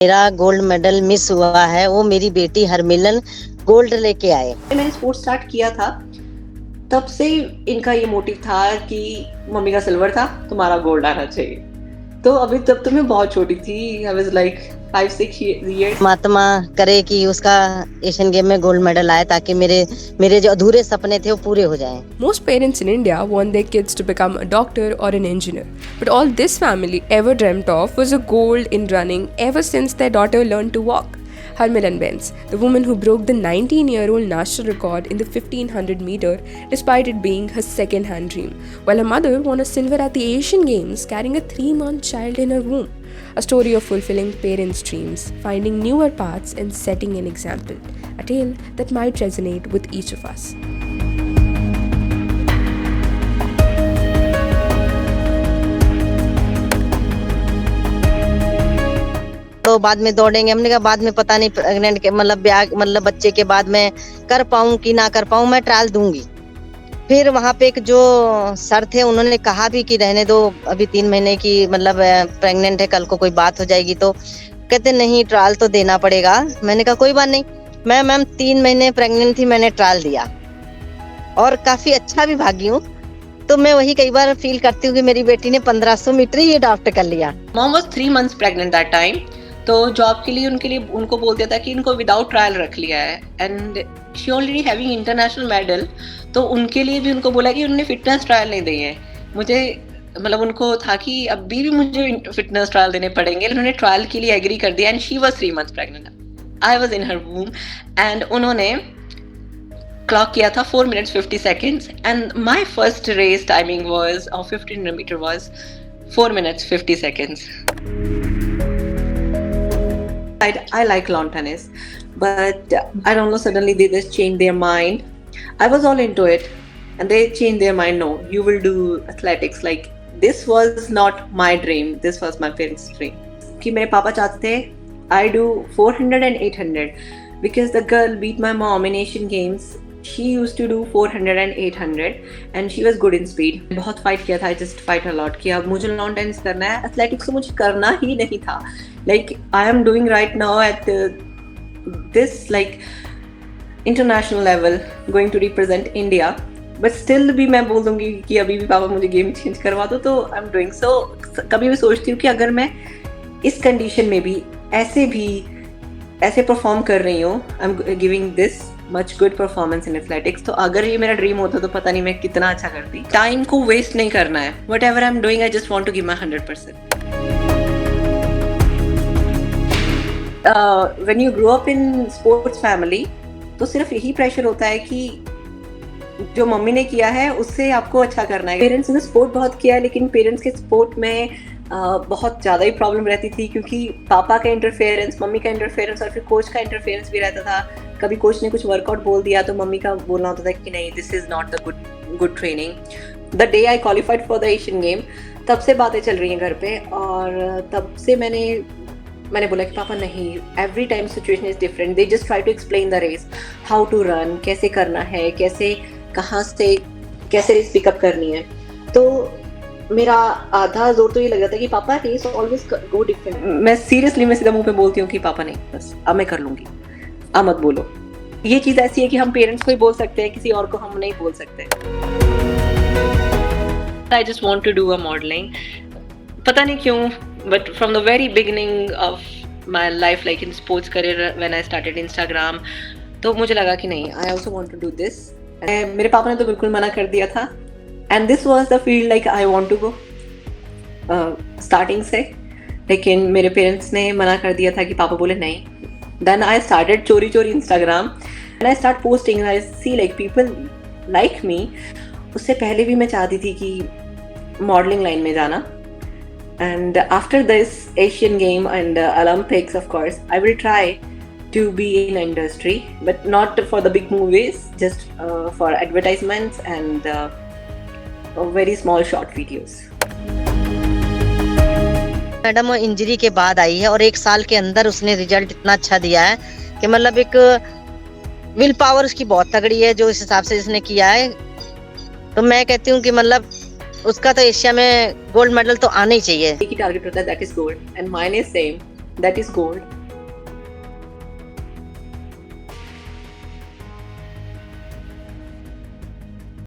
मेरा gold medal miss हुआ है, वो मेरी बेटी हरमिलन गोल्ड लेके आए। मैंने स्पोर्ट्स स्टार्ट किया था, तब से इनका ये मोटिव था कि मम्मी का सिल्वर था, तुम्हारा गोल्ड आना चाहिए। तो अभी तब तो मैं बहुत छोटी थी, आई वाज लाइक 5-6 years। परमात्मा करे कि उसका एशियन गेम में गोल्ड मेडल आए, ताकि मेरे जो अधूरे सपने थे वो पूरे हो जाएं। Most parents in India want their kids to become a doctor or an engineer. But all this family ever dreamt of was a gold in running ever since their daughter learned to walk. Harmilan Benz, the woman who broke the 19-year-old national record in the 1500 meter despite it being her second-hand dream, while her mother won a silver at the Asian Games carrying a 3-month child in her womb. A story of fulfilling parents' dreams, finding newer paths and setting an example. A tale that might resonate with each of us. तो बाद में दौड़ेंगे, हमने कहा बाद में पता नहीं प्रेग्नेंट के मतलब बच्चे के बाद मैं कर पाऊं कि ना कर पाऊं, मैं ट्रायल दूंगी। फिर वहां पे एक जो सर थे उन्होंने कहा भी कि रहने दो, अभी 3 महीने की प्रेग्नेंट है, कल को कोई बात हो जाएगी। तो कहते नहीं, ट्रायल तो देना पड़ेगा। मैंने कहा कोई बात नहीं। मैं मैम 3 महीने प्रेग्नेंट थी, मैंने ट्रायल दिया और काफी अच्छा भी भागी हूँ। तो मैं वही कई बार फील करती हूँ कि मेरी बेटी ने 1500 मीटर ही अडॉप्ट कर लिया। Mom was 3 months pregnant that time, तो जॉब के लिए उनको बोल दिया था कि इनको विदाउट ट्रायल रख लिया है, and she already having international medal. तो उनके लिए भी उनको बोला कि उन्होंने फिटनेस ट्रायल नहीं दिए हैं। मुझे मतलब उनको था कि अभी भी मुझे फिटनेस ट्रायल देने पड़ेंगे। उन्होंने ट्रायल के लिए एग्री कर दिया, and she was 3 months pregnant. I was in her womb, and उन्होंने क्लॉक किया था 4 minutes 50 seconds, and my first race timing was of 1500 meter was 4 minutes 50 seconds. I like lawn tennis, but I don't know, suddenly they just changed their mind. I was all into it, and they changed their mind. No, you will do athletics. Like, this was not my dream, this was my parents' dream. कि मेरे पापा चाहते थे I do 400 and 800 because the girl beat my mom in Asian Games. She used to do 400 and 800 and she was good in speed. बहुत fight किया था, I just fight a lot कि अब मुझे लॉन टेनिस करना है, athletics तो मुझे करना ही नहीं था। Like I am doing right now at this like international level, going to represent India. But still भी मैं बोल दूंगी कि अभी भी पापा मुझे गेम चेंज करवा दो, तो I'm doing so। कभी भी सोचती हूँ कि अगर मैं इस कंडीशन में भी ऐसे परफॉर्म कर रही हूँ, I'm giving this much good performance in athletics, तो अगर ये मेरा ड्रीम होता तो पता नहीं मैं कितना अच्छा करती। टाइम को वेस्ट नहीं करना है। Whatever I'm doing, I just want to give my 100%. When you grow up in sports family, तो सिर्फ यही प्रेशर होता है कि जो मम्मी ने किया है उससे आपको अच्छा करना है। पेरेंट्स ने स्पोर्ट बहुत किया है, लेकिन पेरेंट्स के स्पोर्ट में बहुत ज़्यादा ही प्रॉब्लम रहती थी, क्योंकि पापा का इंटरफेरेंस, मम्मी का इंटरफेरेंस और फिर कोच का इंटरफेरेंस भी रहता था। कभी कोच ने कुछ वर्कआउट बोल दिया तो मम्मी का बोलना होता था कि नहीं, this is not the good training. The day I qualified for the Asian game, तब से बातें चल रही हैं घर पे, और तब से मैंने बोला कि पापा नहीं, every time situation is different. They just try to explain the race, how to run, कैसे करना है, कहाँ से कैसे रेस पिकअप करनी है। तो मेरा आधा जोर तो ये लग रहा था कि पापा रेस ऑलवेज गो डिफरेंट। मैं सीधा मुंह पे बोलती हूँ कि पापा नहीं, बस अब मैं कर लूँगी, अब मत बोलो। ये चीज़ ऐसी है कि हम पेरेंट्स को ही बोल सकते हैं, किसी और को हम नहीं बोल सकते। I just want to do a modeling. पता नहीं क्यों, but from the very beginning of my life, like in sports career, when I started Instagram, तो मुझे लगा कि नहीं, I also want to do this. मेरे पापा ने तो बिल्कुल मना कर दिया था, and this was the field like I want to go starting से, लेकिन मेरे पेरेंट्स ने मना कर दिया था कि पापा बोले नहीं। Then I started चोरी Instagram and I start posting and I see like people like me. उससे पहले भी मैं चाहती थी कि मॉडलिंग लाइन में जाना, and after this Asian game and Olympics, of course I will try to be in industry, but not for the big movies, just for advertisements and very small short videos. Madam वो injury के बाद आई है और 1 साल के अंदर उसने result इतना अच्छा दिया है कि मतलब एक विल पावर उसकी बहुत तगड़ी है, जो इस हिसाब से इसने किया है। तो मैं कहती हूँ कि मतलब उसका तो एशिया में गोल्ड मेडल तो आना ही चाहिए। एक ही टारगेट होता है, that is gold, and mine is same. that is gold.